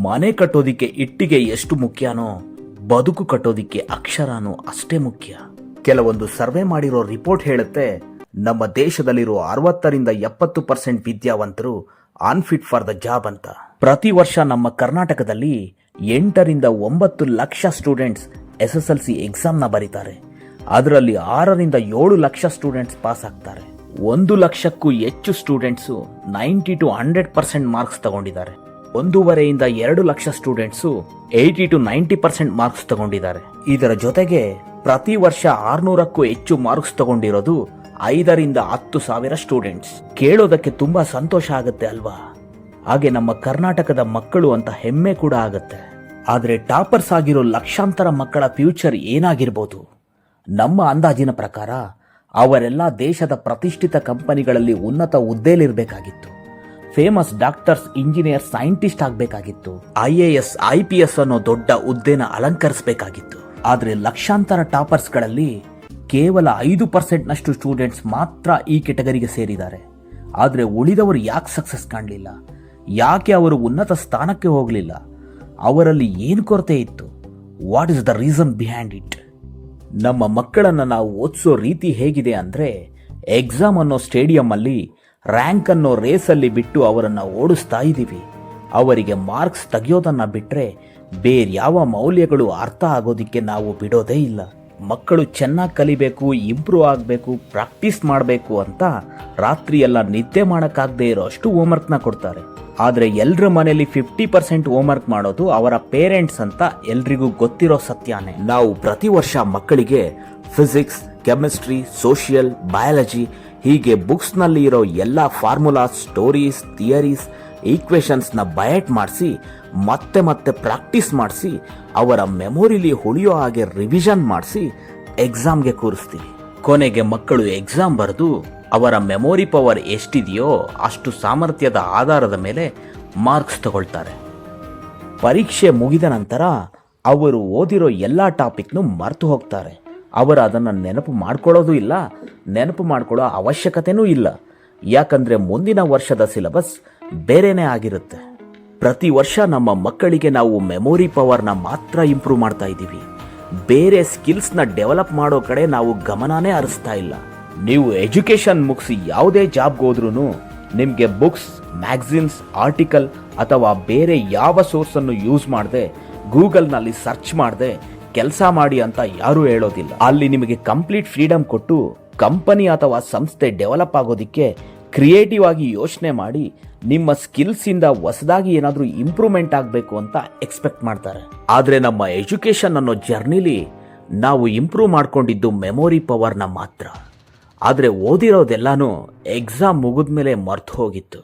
ಮನೆ ಕಟ್ಟೋದಿಕ್ಕೆ ಇಟ್ಟಿಗೆ ಎಷ್ಟು ಮುಖ್ಯನೋ ಬದುಕು ಕಟ್ಟೋದಿಕ್ಕೆ ಅಕ್ಷರನೂ ಅಷ್ಟೇ ಮುಖ್ಯ. ಕೆಲವೊಂದು ಸರ್ವೆ ಮಾಡಿರೋ ರಿಪೋರ್ಟ್ ಹೇಳುತ್ತೆ, ನಮ್ಮ ದೇಶದಲ್ಲಿರೋ 60-70% ವಿದ್ಯಾವಂತರು ಅನ್ಫಿಟ್ ಫಾರ್ ದ ಜಾಬ್ ಅಂತ. ಪ್ರತಿ ವರ್ಷ ನಮ್ಮ ಕರ್ನಾಟಕದಲ್ಲಿ 8-9 ಲಕ್ಷ ಸ್ಟೂಡೆಂಟ್ಸ್ SSLC ಎಕ್ಸಾಮ್ನ ಬರೀತಾರೆ. ಅದರಲ್ಲಿ 6-7 ಲಕ್ಷ ಸ್ಟೂಡೆಂಟ್ಸ್ ಪಾಸ್ ಆಗ್ತಾರೆ. 1 ಲಕ್ಷಕ್ಕೂ ಹೆಚ್ಚು ಸ್ಟೂಡೆಂಟ್ಸು 90-100% ಮಾರ್ಕ್ಸ್ ತಗೊಂಡಿದ್ದಾರೆ. 1.5-2 ಲಕ್ಷ ಸ್ಟೂಡೆಂಟ್ಸು 80-90% ಮಾರ್ಕ್ಸ್ ತಗೊಂಡಿದ್ದಾರೆ. ಇದರ ಜೊತೆಗೆ ಪ್ರತಿ ವರ್ಷ 600ಕ್ಕೂ ಹೆಚ್ಚು ಮಾರ್ಕ್ಸ್ ತಗೊಂಡಿರೋದು 5-10 ಸಾವಿರ ಸ್ಟೂಡೆಂಟ್ಸ್. ಕೇಳೋದಕ್ಕೆ ತುಂಬಾ ಸಂತೋಷ ಆಗುತ್ತೆ ಅಲ್ವಾ? ಹಾಗೆ ನಮ್ಮ ಕರ್ನಾಟಕದ ಮಕ್ಕಳು ಅಂತ ಹೆಮ್ಮೆ ಕೂಡ ಆಗುತ್ತೆ. ಆದರೆ ಟಾಪರ್ಸ್ ಆಗಿರೋ ಲಕ್ಷಾಂತರ ಮಕ್ಕಳ ಫ್ಯೂಚರ್ ಏನಾಗಿರ್ಬೋದು? ನಮ್ಮ ಅಂದಾಜಿನ ಪ್ರಕಾರ ಅವರೆಲ್ಲ ದೇಶದ ಪ್ರತಿಷ್ಠಿತ ಕಂಪನಿಗಳಲ್ಲಿ ಉನ್ನತ ಹುದ್ದೆಯಲ್ಲಿರಬೇಕಾಗಿತ್ತು. ಫೇಮಸ್ ಡಾಕ್ಟರ್ಸ್, ಇಂಜಿನಿಯರ್, ಸೈಂಟಿಸ್ಟ್ ಆಗಬೇಕಾಗಿತ್ತು. IAS, IPS ಅನ್ನೋ ದೊಡ್ಡ ಹುದ್ದೆನ ಅಲಂಕರಿಸಬೇಕಾಗಿತ್ತು. ಆದರೆ ಲಕ್ಷಾಂತರ ಟಾಪರ್ಸ್ಗಳಲ್ಲಿ ಕೇವಲ 5% ಸ್ಟೂಡೆಂಟ್ಸ್ ಮಾತ್ರ ಈ ಕೆಟಗರಿಗೆ ಸೇರಿದ್ದಾರೆ. ಆದರೆ ಉಳಿದವರು ಯಾಕೆ ಸಕ್ಸಸ್ ಕಾಣಲಿಲ್ಲ? ಯಾಕೆ ಅವರು ಉನ್ನತ ಸ್ಥಾನಕ್ಕೆ ಹೋಗಲಿಲ್ಲ? ಅವರಲ್ಲಿ ಏನು ಕೊರತೆ ಇತ್ತು? What is the reason behind it? ನಮ್ಮ ಮಕ್ಕಳನ್ನು ನಾವು ಓದಿಸೋ ರೀತಿ ಹೇಗಿದೆ ಅಂದರೆ, ಎಕ್ಸಾಮ್ ಅನ್ನೋ ಸ್ಟೇಡಿಯಂ ಅಲ್ಲಿ ರ್ಯಾಂಕ್ ಅನ್ನೋ ರೇಸಲ್ಲಿ ಬಿಟ್ಟು ಅವರನ್ನು ಓಡಿಸ್ತಾ ಇದ್ದೀವಿ. ಅವರಿಗೆ ಮಾರ್ಕ್ಸ್ ತೆಗೆಯೋದನ್ನ ಬಿಟ್ಟರೆ ಬೇರ್ಯಾವ ಮೌಲ್ಯಗಳು ಅರ್ಥ ಆಗೋದಿಕ್ಕೆ ನಾವು ಬಿಡೋದೇ ಇಲ್ಲ. ಮಕ್ಕಳು ಚೆನ್ನಾಗಿ ಕಲಿಬೇಕು, ಇಂಪ್ರೂವ್ ಆಗಬೇಕು, ಪ್ರಾಕ್ಟೀಸ್ ಮಾಡಬೇಕು ಅಂತ ರಾತ್ರಿ ಎಲ್ಲ ನಿದ್ದೆ ಮಾಡೋಕ್ಕಾಗದೇ ಇರೋ ಅಷ್ಟು ಹೋಮ್ವರ್ಕ್ನ ಕೊಡ್ತಾರೆ. ಆದರೆ ಎಲ್ಲರ ಮನೆಯಲ್ಲಿ 50% ಹೋಮ್ವರ್ಕ್ ಮಾಡೋದು ಅವರ ಪೇರೆಂಟ್ಸ್ ಅಂತ ಎಲ್ರಿಗೂ ಗೊತ್ತಿರೋ ಸತ್ಯನೇ. ನಾವು ಪ್ರತಿ ವರ್ಷ ಮಕ್ಕಳಿಗೆ ಫಿಸಿಕ್ಸ್, ಕೆಮಿಸ್ಟ್ರಿ, ಸೋಷಿಯಲ್, ಬಯಾಲಜಿ ಹೀಗೆ ಬುಕ್ಸ್ನಲ್ಲಿ ಇರೋ ಎಲ್ಲ ಫಾರ್ಮುಲಾಸ್, ಸ್ಟೋರೀಸ್, ಥಿಯರೀಸ್, ಈಕ್ವೇಷನ್ಸ್ನ ಬಯಟ್ ಮಾಡಿಸಿ ಮತ್ತೆ ಮತ್ತೆ ಪ್ರಾಕ್ಟೀಸ್ ಮಾಡಿಸಿ ಅವರ ಮೆಮೊರಿಲಿ ಉಳಿಯೋ ಹಾಗೆ ರಿವಿಷನ್ ಮಾಡಿಸಿ ಎಕ್ಸಾಮ್ಗೆ ಕೂರಿಸ್ತೀವಿ. ಕೊನೆಗೆ ಮಕ್ಕಳು ಎಕ್ಸಾಮ್ ಬರೆದು ಅವರ ಮೆಮೊರಿ ಪವರ್ ಎಷ್ಟಿದೆಯೋ ಅಷ್ಟು ಸಾಮರ್ಥ್ಯದ ಆಧಾರದ ಮೇಲೆ ಮಾರ್ಕ್ಸ್ ತಗೊಳ್ತಾರೆ. ಪರೀಕ್ಷೆ ಮುಗಿದ ನಂತರ ಅವರು ಓದಿರೋ ಎಲ್ಲ ಟಾಪಿಕ್ನು ಮರೆತು ಹೋಗ್ತಾರೆ. ಅವರು ಅದನ್ನು ನೆನಪು ಮಾಡ್ಕೊಳ್ಳೋದು ಇಲ್ಲ, ನೆನಪು ಮಾಡ್ಕೊಳ್ಳೋ ಅವಶ್ಯಕತೆನೂ ಇಲ್ಲ. ಯಾಕಂದರೆ ಮುಂದಿನ ವರ್ಷದ ಸಿಲೆಬಸ್ ಬೇರೆನೇ ಆಗಿರುತ್ತೆ. ಪ್ರತಿ ವರ್ಷ ನಮ್ಮ ಮಕ್ಕಳಿಗೆ ನಾವು ಮೆಮೊರಿ ಪವರ್ನ ಮಾತ್ರ ಇಂಪ್ರೂವ್ ಮಾಡ್ತಾ ಇದ್ದೀವಿ. ಬೇರೆ ಸ್ಕಿಲ್ಸ್ನ ಡೆವಲಪ್ ಮಾಡೋ ಕಡೆ ನಾವು ಗಮನನೇ ಹರಿಸ್ತಾ ಇಲ್ಲ. ನೀವು ಎಜುಕೇಷನ್ ಮುಗಿಸಿ ಯಾವುದೇ ಜಾಬ್ಗೆ ಹೋದ್ರೂ ನಿಮಗೆ ಬುಕ್ಸ್, ಮ್ಯಾಗಝಿನ್ಸ್, ಆರ್ಟಿಕಲ್ ಅಥವಾ ಬೇರೆ ಯಾವ ಸೋರ್ಸನ್ನು ಯೂಸ್ ಮಾಡದೆ ಗೂಗಲ್ನಲ್ಲಿ ಸರ್ಚ್ ಮಾಡದೆ ಕೆಲಸ ಮಾಡಿ ಅಂತ ಯಾರೂ ಹೇಳೋದಿಲ್ಲ. ಅಲ್ಲಿ ನಿಮಗೆ ಕಂಪ್ಲೀಟ್ ಫ್ರೀಡಮ್ ಕೊಟ್ಟು ಕಂಪನಿ ಅಥವಾ ಸಂಸ್ಥೆ ಡೆವಲಪ್ ಆಗೋದಿಕ್ಕೆ ಕ್ರಿಯೇಟಿವ್ ಆಗಿ ಯೋಚನೆ ಮಾಡಿ ನಿಮ್ಮ ಸ್ಕಿಲ್ಸಿಂದ ಹೊಸದಾಗಿ ಏನಾದರೂ ಇಂಪ್ರೂವ್ಮೆಂಟ್ ಆಗಬೇಕು ಅಂತ ಎಕ್ಸ್ಪೆಕ್ಟ್ ಮಾಡ್ತಾರೆ. ಆದರೆ ನಮ್ಮ ಎಜುಕೇಷನ್ ಅನ್ನೋ ಜರ್ನಿಲಿ ನಾವು ಇಂಪ್ರೂವ್ ಮಾಡ್ಕೊಂಡಿದ್ದು ಮೆಮೊರಿ ಪವರ್ನ ಮಾತ್ರ. ಆದರೆ ಓದಿರೋದೆಲ್ಲನೂ ಎಕ್ಸಾಮ್ ಮುಗಿದ್ಮೇಲೆ ಮರ್ತು ಹೋಗಿತ್ತು.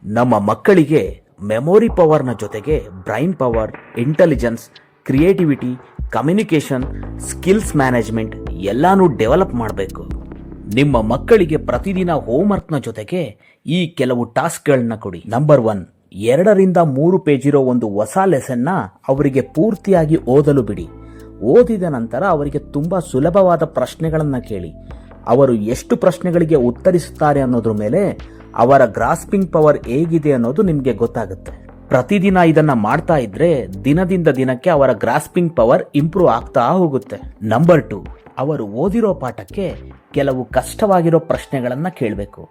ನಮ್ಮ ಮಕ್ಕಳಿಗೆ ಮೆಮೊರಿ ಪವರ್ನ ಜೊತೆಗೆ brain power, intelligence, creativity, communication, skills management ಎಲ್ಲನೂ ಡೆವಲಪ್ ಮಾಡಬೇಕು. ನಿಮ್ಮ ಮಕ್ಕಳಿಗೆ ಪ್ರತಿದಿನ ಹೋಮ್ವರ್ಕ್ನ ಜೊತೆಗೆ ಈ ಕೆಲವು ಟಾಸ್ಕ್ಗಳನ್ನ ಕೊಡಿ. ನಂಬರ್ 1, 2-3 ಪೇಜ್ ಇರೋ ಒಂದು ಹೊಸ ಲೆಸನ್ನ ಅವರಿಗೆ ಪೂರ್ತಿಯಾಗಿ ಓದಲು ಬಿಡಿ. ಓದಿದ ನಂತರ ಅವರಿಗೆ ತುಂಬ ಸುಲಭವಾದ ಪ್ರಶ್ನೆಗಳನ್ನು ಕೇಳಿ. ಅವರು ಎಷ್ಟು ಪ್ರಶ್ನೆಗಳಿಗೆ ಉತ್ತರಿಸುತ್ತಾರೆ ಅನ್ನೋದ್ರ ಮೇಲೆ ಅವರ ಗ್ರಾಸ್ಪಿಂಗ್ ಪವರ್ ಹೇಗಿದೆ ಅನ್ನೋದು ನಿಮಗೆ ಗೊತ್ತಾಗುತ್ತೆ. ಪ್ರತಿದಿನ ಇದನ್ನ ಮಾಡ್ತಾ ಇದ್ರೆ ದಿನದಿಂದ ದಿನಕ್ಕೆ ಅವರ ಗ್ರಾಸ್ಪಿಂಗ್ ಪವರ್ ಇಂಪ್ರೂವ್ ಆಗ್ತಾ ಹೋಗುತ್ತೆ. ನಂಬರ್ 2, ಅವರು ಓದಿರೋ ಪಾಠಕ್ಕೆ ಕೆಲವು ಕಷ್ಟವಾಗಿರೋ ಪ್ರಶ್ನೆಗಳನ್ನ ಕೇಳಬೇಕು.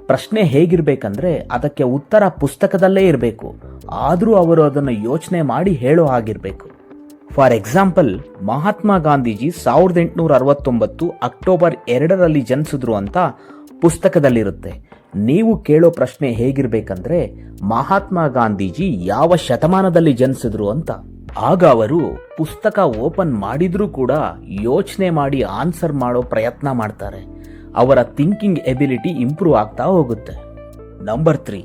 ಪ್ರಶ್ನೆ ಹೇಗಿರ್ಬೇಕಂದ್ರೆ ಅದಕ್ಕೆ ಉತ್ತರ ಪುಸ್ತಕದಲ್ಲೇ ಇರಬೇಕು, ಆದರೂ ಅವರು ಅದನ್ನು ಯೋಚನೆ ಮಾಡಿ ಹೇಳೋ ಹಾಗಿರ್ಬೇಕು. For example, Mahatma Gandhiji 1869 October 2ರಲ್ಲಿ ಜನಿಸಿದ್ರು ಅಂತ ಪುಸ್ತಕದಲ್ಲಿರುತ್ತೆ. ನೀವು ಕೇಳೋ ಪ್ರಶ್ನೆ ಹೇಗಿರ್ಬೇಕಂದ್ರೆ ಮಹಾತ್ಮ ಗಾಂಧೀಜಿ ಯಾವ ಶತಮಾನದಲ್ಲಿ ಜನಿಸಿದ್ರು ಅಂತ. ಆಗ ಅವರು ಪುಸ್ತಕ ಓಪನ್ ಮಾಡಿದ್ರೂ ಕೂಡ ಯೋಚನೆ ಮಾಡಿ ಆನ್ಸರ್ ಮಾಡೋ ಪ್ರಯತ್ನ ಮಾಡ್ತಾರೆ. ಅವರ ಥಿಂಕಿಂಗ್ ಎಬಿಲಿಟಿ ಇಂಪ್ರೂವ್ ಆಗ್ತಾ ಹೋಗುತ್ತೆ. ನಂಬರ್ 3,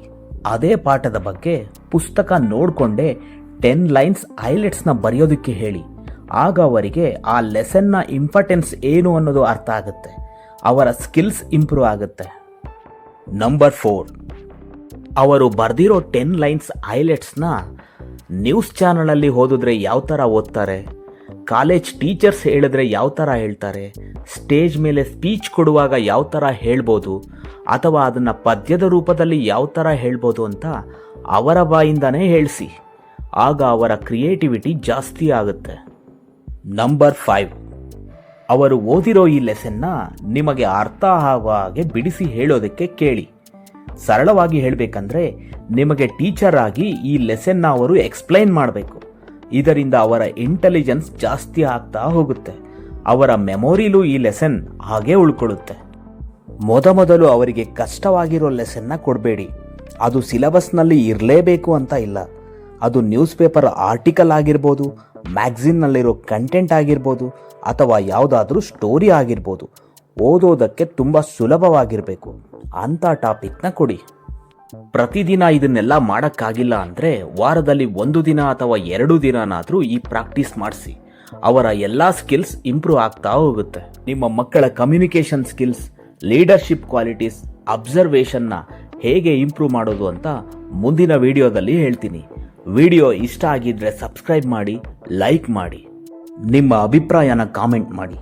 ಅದೇ ಪಾಠದ ಬಗ್ಗೆ ಪುಸ್ತಕ ನೋಡಿಕೊಂಡೇ 10 ಲೈನ್ಸ್ ಹೈಲೈಟ್ಸ್ನ ಬರೆಯೋದಕ್ಕೆ ಹೇಳಿ. ಆಗ ಅವರಿಗೆ ಆ ಲೆಸನ್ನ ಇಂಪಾರ್ಟೆನ್ಸ್ ಏನು ಅನ್ನೋದು ಅರ್ಥ ಆಗುತ್ತೆ. ಅವರ ಸ್ಕಿಲ್ಸ್ ಇಂಪ್ರೂವ್ ಆಗುತ್ತೆ. ನಂಬರ್ 4, ಅವರು ಬರೆದಿರೋ 10 ಲೈನ್ಸ್ ಹೈಲೈಟ್ಸ್ನ ನ್ಯೂಸ್ ಚಾನಲಲ್ಲಿ ಓದಿದ್ರೆ ಯಾವ ಥರ ಓದ್ತಾರೆ, ಕಾಲೇಜ್ ಟೀಚರ್ಸ್ ಹೇಳಿದ್ರೆ ಯಾವ ಥರ ಹೇಳ್ತಾರೆ, ಸ್ಟೇಜ್ ಮೇಲೆ ಸ್ಪೀಚ್ ಕೊಡುವಾಗ ಯಾವ ಥರ ಹೇಳ್ಬೋದು, ಅಥವಾ ಅದನ್ನು ಪದ್ಯದ ರೂಪದಲ್ಲಿ ಯಾವ ಥರ ಹೇಳ್ಬೋದು ಅಂತ ಅವರ ಬಾಯಿಂದನೇ ಹೇಳಿಸಿ. ಆಗ ಅವರ ಕ್ರಿಯೇಟಿವಿಟಿ ಜಾಸ್ತಿ ಆಗುತ್ತೆ. ನಂಬರ್ 5, ಅವರು ಓದಿರೋ ಈ ಲೆಸನ್ನ ನಿಮಗೆ ಅರ್ಥ ಆಗುವ ಹಾಗೆ ಬಿಡಿಸಿ ಹೇಳೋದಕ್ಕೆ ಕೇಳಿ. ಸರಳವಾಗಿ ಹೇಳಬೇಕಂದ್ರೆ ನಿಮಗೆ ಟೀಚರ್ ಆಗಿ ಈ ಲೆಸನ್ನ ಅವರು ಎಕ್ಸ್ಪ್ಲೈನ್ ಮಾಡಬೇಕು. ಇದರಿಂದ ಅವರ ಇಂಟೆಲಿಜೆನ್ಸ್ ಜಾಸ್ತಿ ಆಗ್ತಾ ಹೋಗುತ್ತೆ. ಅವರ ಮೆಮೊರಿಲೂ ಈ ಲೆಸನ್ ಹಾಗೆ ಉಳ್ಕೊಳ್ಳುತ್ತೆ. ಮೊದಲು ಅವರಿಗೆ ಕಷ್ಟವಾಗಿರೋ ಲೆಸನ್ನ ಕೊಡಬೇಡಿ. ಅದು ಸಿಲೆಬಸ್ನಲ್ಲಿ ಇರಲೇಬೇಕು ಅಂತ ಇಲ್ಲ. ಅದು ನ್ಯೂಸ್ ಪೇಪರ್ ಆರ್ಟಿಕಲ್ ಆಗಿರ್ಬೋದು, ಮ್ಯಾಗ್ಝಿನ್ನಲ್ಲಿರೋ ಕಂಟೆಂಟ್ ಆಗಿರ್ಬೋದು, ಅಥವಾ ಯಾವುದಾದ್ರೂ ಸ್ಟೋರಿ ಆಗಿರ್ಬೋದು. ಓದೋದಕ್ಕೆ ತುಂಬ ಸುಲಭವಾಗಿರಬೇಕು ಅಂಥ ಟಾಪಿಕ್ನ ಕೊಡಿ. ಪ್ರತಿದಿನ ಇದನ್ನೆಲ್ಲ ಮಾಡೋಕ್ಕಾಗಿಲ್ಲ ಅಂದರೆ ವಾರದಲ್ಲಿ 1 ದಿನ ಅಥವಾ 2 ದಿನನಾದರೂ ಈ ಪ್ರಾಕ್ಟೀಸ್ ಮಾಡಿಸಿ. ಅವರ ಎಲ್ಲ ಸ್ಕಿಲ್ಸ್ ಇಂಪ್ರೂವ್ ಆಗ್ತಾ ಹೋಗುತ್ತೆ. ನಿಮ್ಮ ಮಕ್ಕಳ ಕಮ್ಯುನಿಕೇಷನ್ ಸ್ಕಿಲ್ಸ್, ಲೀಡರ್ಶಿಪ್ ಕ್ವಾಲಿಟೀಸ್, ಅಬ್ಸರ್ವೇಷನ್ನ ಹೇಗೆ ಇಂಪ್ರೂವ್ ಮಾಡೋದು ಅಂತ ಮುಂದಿನ ವಿಡಿಯೋದಲ್ಲಿ ಹೇಳ್ತೀನಿ. ವಿಡಿಯೋ ಇಷ್ಟ ಆಗಿದ್ರೆ ಸಬ್ಸ್ಕ್ರೈಬ್ ಮಾಡಿ, ಲೈಕ್ ಮಾಡಿ, ನಿಮ್ಮ ಅಭಿಪ್ರಾಯನ ಕಾಮೆಂಟ್ ಮಾಡಿ.